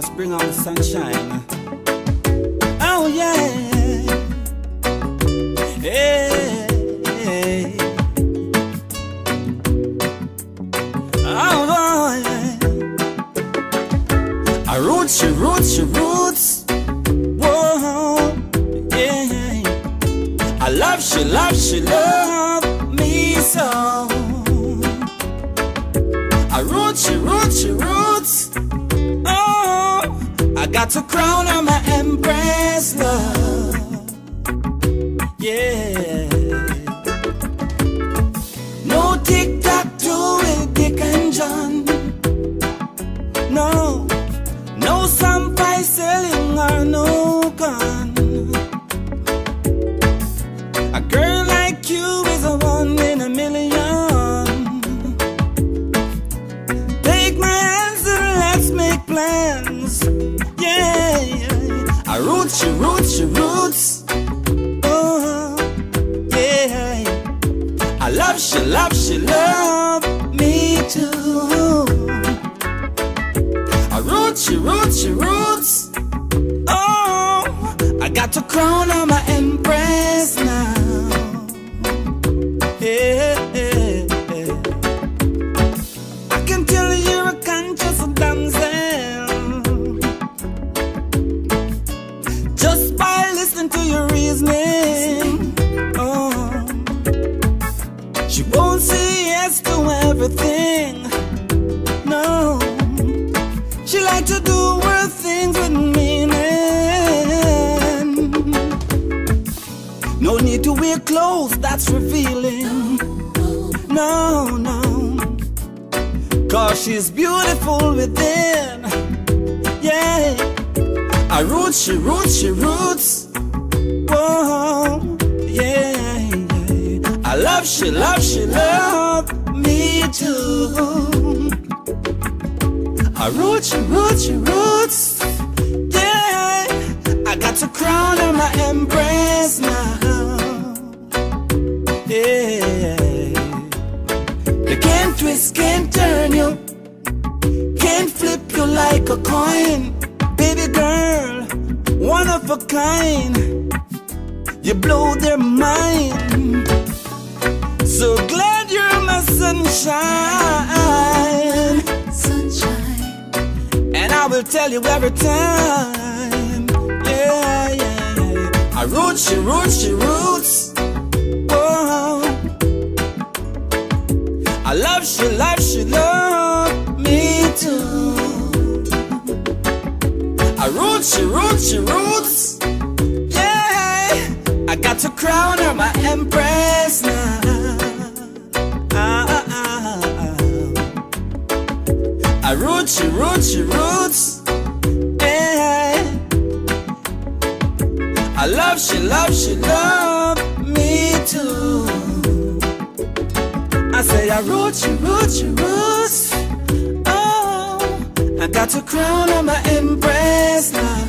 just bring on the sunshine. Oh yeah, hey, hey. Oh yeah. I roots, your roots, your roots. Whoa, yeah. I love, she love me so. I roots, your roots, your roots. Oh, I got to crown her my empress love. Yeah. No tic-tac-toe with Dick and John. No, no sampai selling or no gun. A girl like you is a 1 in a million. Take my hands and let's make plans. Yeah, yeah. I roots, your roots, your roots. Oh, yeah. I love, she love me too. I roots, your roots, your roots. Oh, I got to crown her my empress now. Yeah, yeah, yeah. I can tell you're a conscious damsel just by listening to your reasoning. Oh, she won't say yes to everything. No, she like to do her things with meaning. No need to wear clothes that's revealing. No, no, 'cause she's beautiful within. Yeah, I roots, she roots, she roots. Whoa, yeah, yeah. I love, she love me too. I roots, you roots, you roots. Yeah, I got to crown her my empress now. Yeah, they can't twist, can't turn you, can't flip you like a coin. Baby girl, one of a kind. You blow their mind. So glad you're my sunshine. And I will tell you every time. Yeah, yeah, yeah. I roots, you roots, you roots. Whoa. I love, she love me too. I roots, you roots, you roots. Yeah, I got to crown her my empress now. I roots, you roots, you roots. Yeah. I love, she love me too. I say I roots, you roots, you roots. Oh, I got to crown her my empress now.